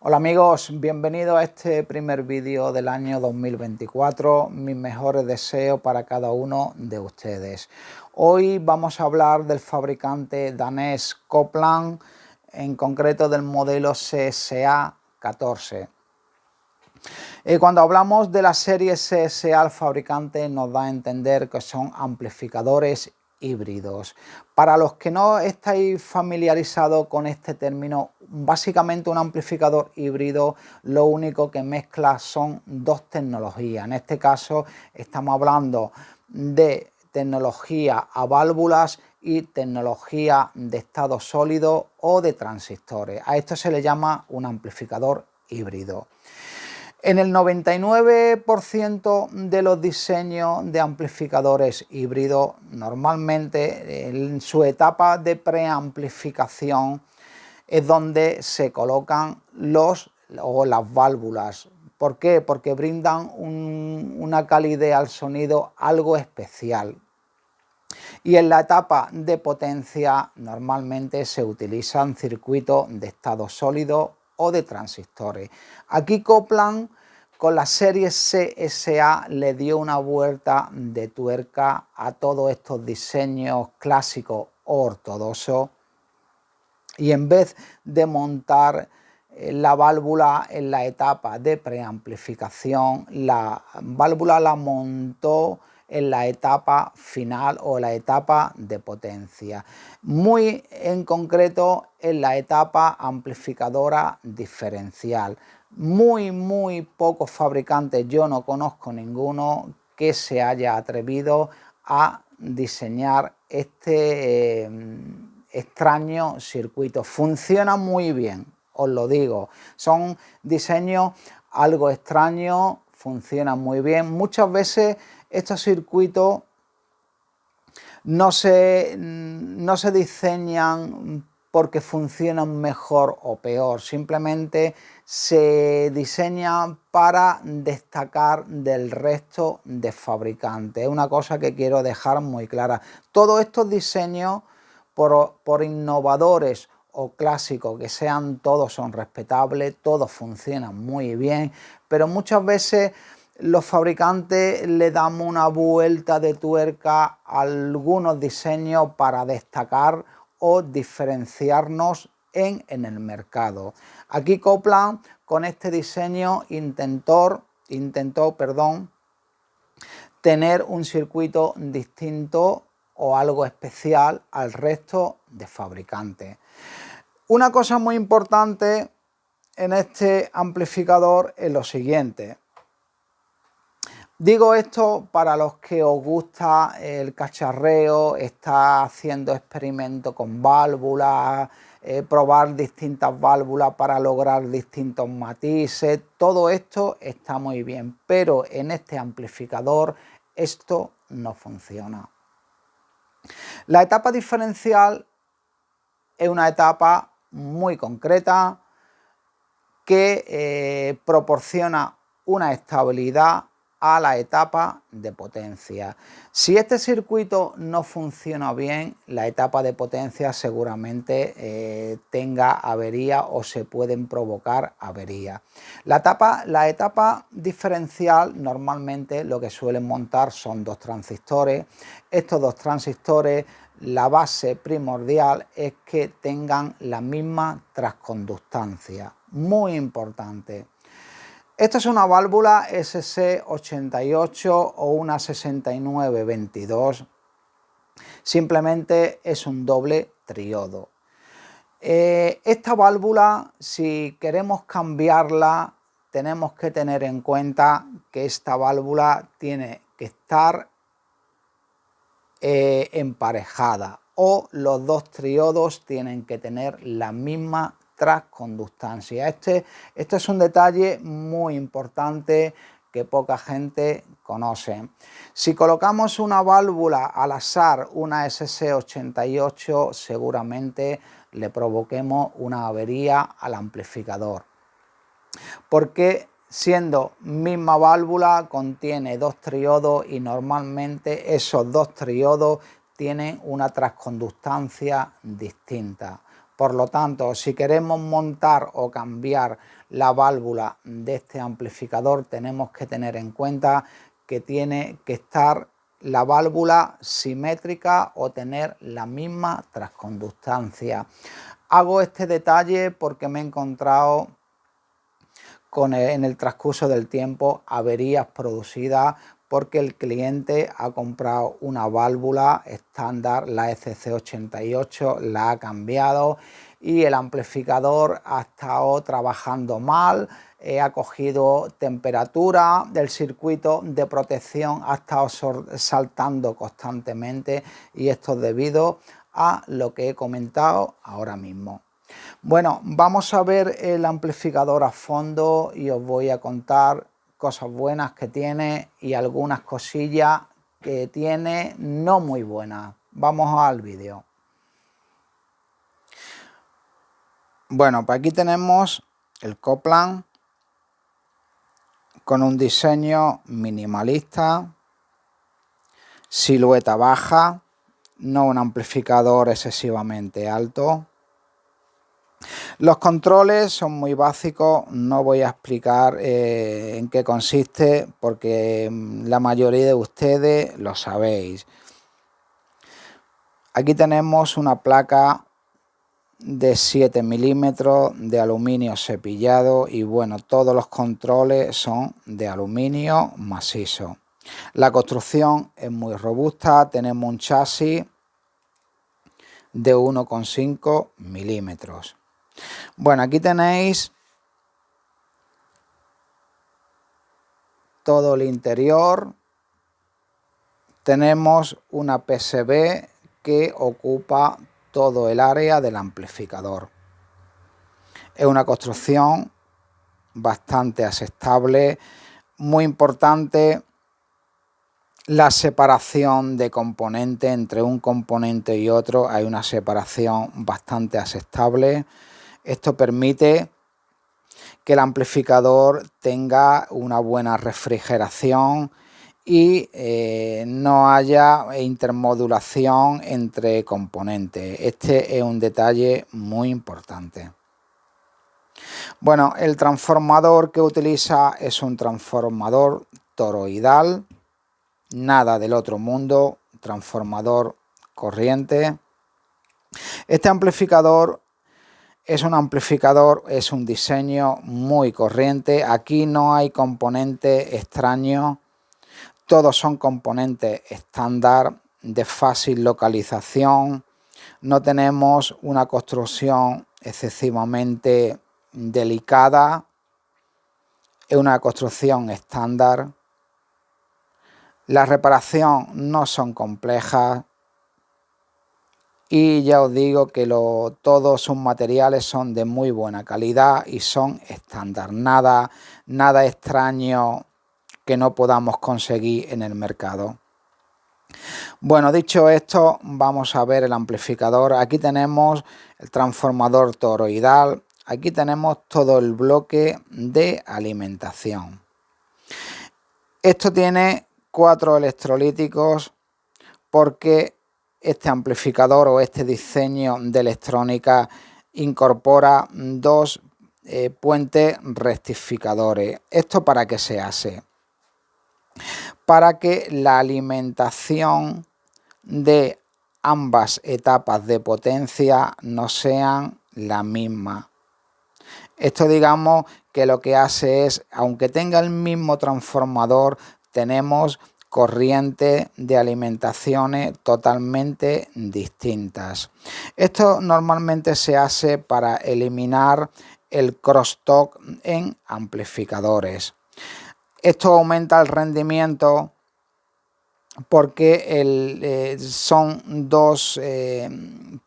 Hola amigos, bienvenidos a este primer vídeo del año 2024, mis mejores deseos para cada uno de ustedes. Hoy vamos a hablar del fabricante danés Copland, en concreto del modelo CSA 14. Cuando hablamos de la serie CSA, el fabricante nos da a entender que son amplificadores híbridos. Para los que no estáis familiarizados con este término, básicamente un amplificador híbrido lo único que mezcla son dos tecnologías. En este caso estamos hablando de tecnología a válvulas y tecnología de estado sólido o de transistores. A esto se le llama un amplificador híbrido. En el 99% de los diseños de amplificadores híbridos, normalmente en su etapa de preamplificación es donde se colocan las válvulas. ¿Por qué? Porque brindan una calidez al sonido algo especial. Y en la etapa de potencia normalmente se utilizan circuitos de estado sólido o de transistores. Aquí Copland con la serie CSA le dio una vuelta de tuerca a todos estos diseños clásicos o ortodoxos y en vez de montar la válvula en la etapa de preamplificación, la válvula la montó en la etapa final o la etapa de potencia, muy en concreto en la etapa amplificadora diferencial. Muy pocos fabricantes, yo no conozco ninguno que se haya atrevido a diseñar este extraño circuito. Funciona muy bien, os lo digo, son diseños algo extraños, funcionan muy bien. Muchas veces estos circuitos no se diseñan porque funcionan mejor o peor, simplemente se diseñan para destacar del resto de fabricantes. Es una cosa que quiero dejar muy clara. Todos estos diseños, por innovadores o clásicos que sean, todos son respetables, todos funcionan muy bien, pero muchas veces los fabricantes le damos una vuelta de tuerca a algunos diseños para destacar o diferenciarnos en el mercado. Aquí Copland con este diseño intentó tener un circuito distinto o algo especial al resto de fabricantes. Una cosa muy importante en este amplificador es lo siguiente. Digo esto para los que os gusta el cacharreo, está haciendo experimentos con válvulas, probar distintas válvulas para lograr distintos matices. Todo esto está muy bien, pero en este amplificador esto no funciona. La etapa diferencial es una etapa muy concreta que proporciona una estabilidad a la etapa de potencia. Si este circuito no funciona bien, la etapa de potencia seguramente tenga avería o se pueden provocar averías. La etapa diferencial normalmente lo que suelen montar son dos transistores. Estos dos transistores, la base primordial es que tengan la misma transconductancia. Muy importante. Esto es una válvula SC88 o una 6922. Simplemente es un doble triodo. Esta válvula, si queremos cambiarla, tenemos que tener en cuenta que esta válvula tiene que estar emparejada o los dos triodos tienen que tener la misma transconductancia. Este es un detalle muy importante que poca gente conoce. Si colocamos una válvula al azar, una SC88, seguramente le provoquemos una avería al amplificador, porque siendo misma válvula contiene dos triodos y normalmente esos dos triodos tienen una transconductancia distinta. Por lo tanto, si queremos montar o cambiar la válvula de este amplificador tenemos que tener en cuenta que tiene que estar la válvula simétrica o tener la misma transconductancia. Hago este detalle porque me he encontrado en el transcurso del tiempo averías producidas porque el cliente ha comprado una válvula estándar, la ECC88, la ha cambiado y el amplificador ha estado trabajando mal, ha cogido temperatura del circuito de protección, ha estado saltando constantemente y esto es debido a lo que he comentado ahora mismo. Bueno, vamos a ver el amplificador a fondo y os voy a contar cosas buenas que tiene y algunas cosillas que tiene no muy buenas. Vamos al vídeo. Bueno, pues aquí tenemos el Copland con un diseño minimalista, silueta baja, no un amplificador excesivamente alto. Los controles son muy básicos, no voy a explicar en qué consiste porque la mayoría de ustedes lo sabéis. Aquí tenemos una placa de 7 milímetros de aluminio cepillado y bueno, todos los controles son de aluminio macizo. La construcción es muy robusta, tenemos un chasis de 1,5 milímetros. Bueno, aquí tenéis todo el interior. Tenemos una PCB que ocupa todo el área del amplificador. Es una construcción bastante aceptable, muy importante la separación de componentes entre un componente y otro. Hay una separación bastante aceptable. Esto permite que el amplificador tenga una buena refrigeración y no haya intermodulación entre componentes. Este es un detalle muy importante. Bueno, el transformador que utiliza es un transformador toroidal, nada del otro mundo, transformador corriente. Este amplificador es un diseño muy corriente. Aquí no hay componentes extraños, todos son componentes estándar de fácil localización. No tenemos una construcción excesivamente delicada, es una construcción estándar. La reparación no son complejas. Y ya os digo que todos sus materiales son de muy buena calidad y son estándar. Nada extraño que no podamos conseguir en el mercado. Bueno, dicho esto, vamos a ver el amplificador. Aquí tenemos el transformador toroidal. Aquí tenemos todo el bloque de alimentación. Esto tiene 4 electrolíticos porque este amplificador o este diseño de electrónica incorpora 2 puentes rectificadores. ¿Esto para qué se hace? Para que la alimentación de ambas etapas de potencia no sean la misma. Esto digamos que lo que hace es, aunque tenga el mismo transformador, tenemos corrientes de alimentaciones totalmente distintas. Esto normalmente se hace para eliminar el crosstalk en amplificadores. Esto aumenta el rendimiento porque son 2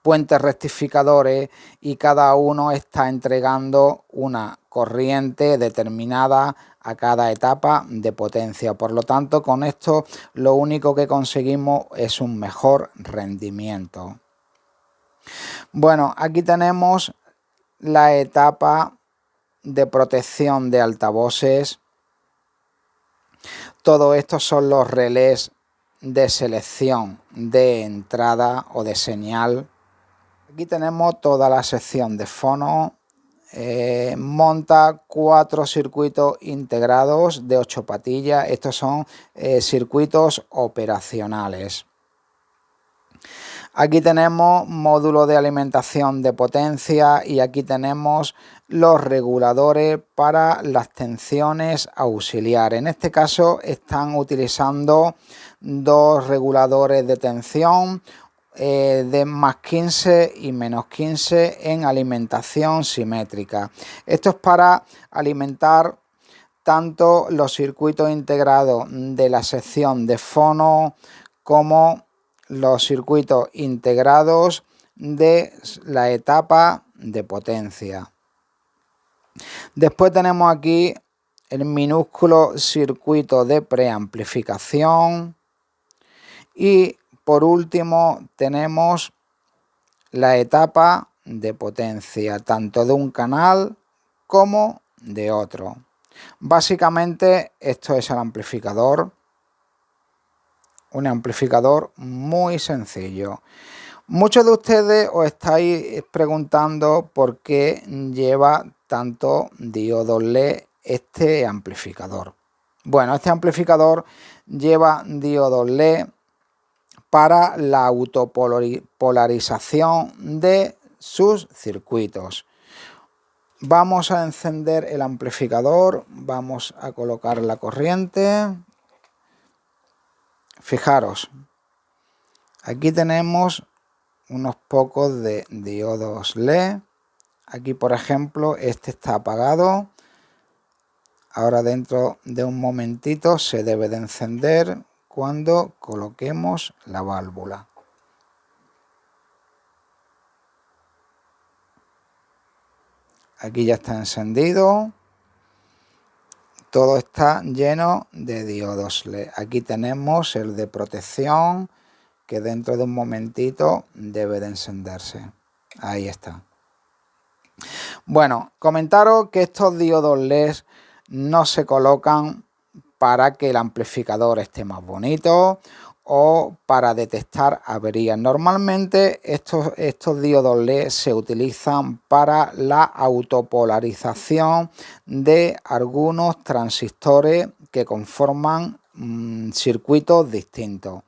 puentes rectificadores y cada uno está entregando una corriente determinada a cada etapa de potencia. Por lo tanto, con esto lo único que conseguimos es un mejor rendimiento. Bueno, aquí tenemos la etapa de protección de altavoces. Todo esto son los relés de selección de entrada o de señal. Aquí tenemos toda la sección de fono, monta 4 circuitos integrados de 8 patillas. Estos son circuitos operacionales. Aquí tenemos módulo de alimentación de potencia y aquí tenemos los reguladores para las tensiones auxiliares. En este caso están utilizando dos reguladores de tensión de más 15 y menos 15 en alimentación simétrica. Esto es para alimentar tanto los circuitos integrados de la sección de fono como los circuitos integrados de la etapa de potencia. Después tenemos aquí el minúsculo circuito de preamplificación y por último tenemos la etapa de potencia tanto de un canal como de otro. Básicamente esto es el amplificador, un amplificador muy sencillo. Muchos de ustedes os estáis preguntando por qué lleva tanto diodos LED este amplificador. Bueno, este amplificador lleva diodos LED para la autopolarización de sus circuitos. Vamos a encender el amplificador, vamos a colocar la corriente. Fijaros, aquí tenemos unos pocos de diodos LED. Aquí, por ejemplo, este está apagado. Ahora dentro de un momentito se debe de encender cuando coloquemos la válvula. Aquí ya está encendido. Todo está lleno de diodos LED. Aquí tenemos el de protección que dentro de un momentito debe de encenderse. Ahí está. Bueno, comentaros que estos diodos LED no se colocan para que el amplificador esté más bonito o para detectar averías. Normalmente estos diodos LED se utilizan para la autopolarización de algunos transistores que conforman circuitos distintos.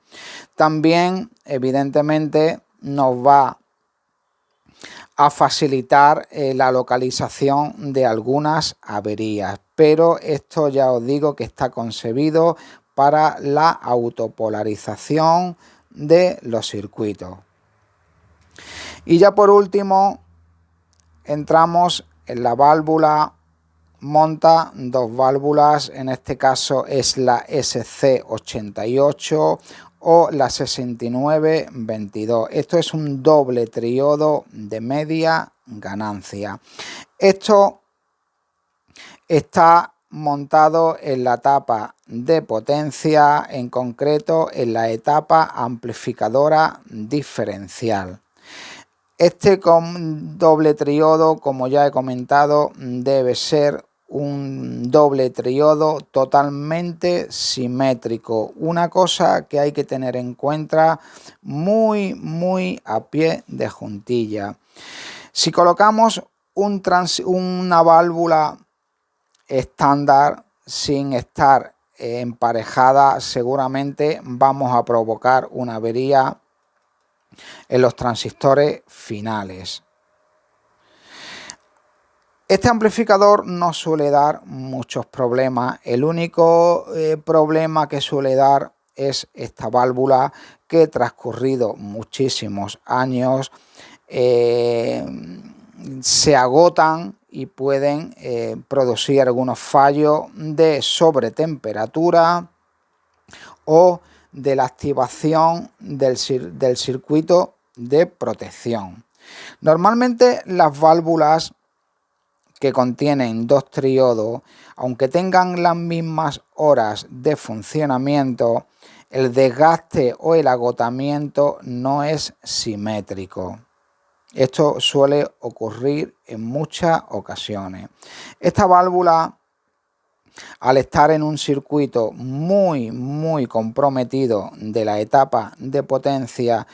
También, evidentemente, nos va a facilitar la localización de algunas averías, pero esto ya os digo que está concebido para la autopolarización de los circuitos. Y ya por último entramos en la válvula. Monta dos válvulas, en este caso es la SC88 o la 6922. Esto es un doble triodo de media ganancia. Esto está montado en la etapa de potencia, en concreto en la etapa amplificadora diferencial. Este doble triodo, como ya he comentado, debe ser un doble triodo totalmente simétrico. Una cosa que hay que tener en cuenta muy a pie de juntilla. Si colocamos una válvula estándar sin estar emparejada, seguramente vamos a provocar una avería en los transistores finales. Este amplificador no suele dar muchos problemas. El único problema que suele dar es esta válvula que transcurrido muchísimos años se agotan y pueden producir algunos fallos de sobretemperatura o de la activación del circuito de protección. Normalmente las válvulas que contienen dos triodos, aunque tengan las mismas horas de funcionamiento, el desgaste o el agotamiento no es simétrico. Esto suele ocurrir en muchas ocasiones. Esta válvula, al estar en un circuito muy comprometido de la etapa de potencia,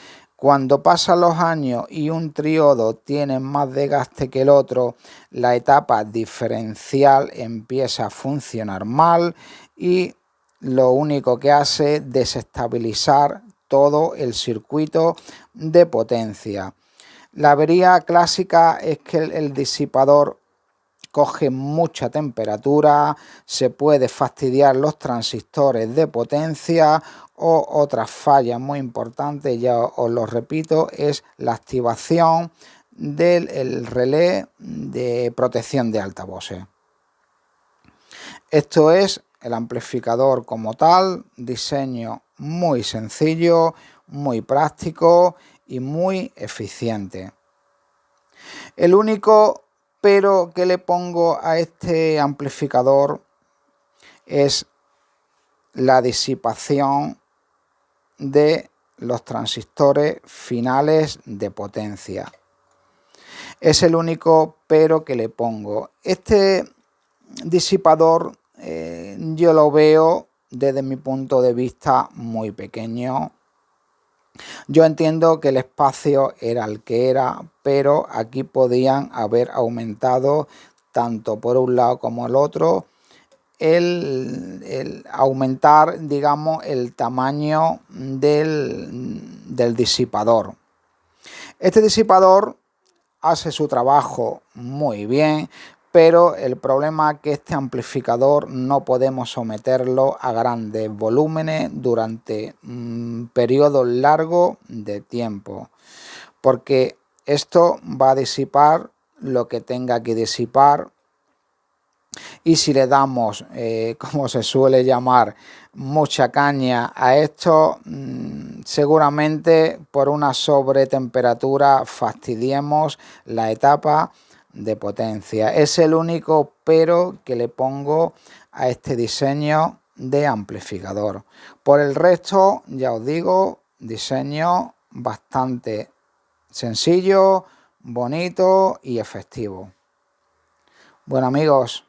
Cuando pasan los años y un triodo tiene más desgaste que el otro, la etapa diferencial empieza a funcionar mal y lo único que hace es desestabilizar todo el circuito de potencia. La avería clásica es que el disipador coge mucha temperatura, se puede fastidiar los transistores de potencia o otra falla muy importante, ya os lo repito, es la activación del relé de protección de altavoces. Esto es el amplificador como tal, diseño muy sencillo, muy práctico y muy eficiente. El único pero que le pongo a este amplificador es la disipación de los transistores finales de potencia. Es el único pero que le pongo. Este disipador yo lo veo desde mi punto de vista muy pequeño. Yo entiendo que el espacio era el que era, pero aquí podían haber aumentado tanto por un lado como el otro el aumentar, digamos, el tamaño del disipador. Este disipador hace su trabajo muy bien, pero el problema es que este amplificador no podemos someterlo a grandes volúmenes durante periodos largos de tiempo, porque esto va a disipar lo que tenga que disipar. Y si le damos, como se suele llamar, mucha caña a esto, seguramente por una sobretemperatura fastidiemos la etapa de potencia. Es el único pero que le pongo a este diseño de amplificador. Por el resto, ya os digo, diseño bastante sencillo, bonito y efectivo. Bueno amigos,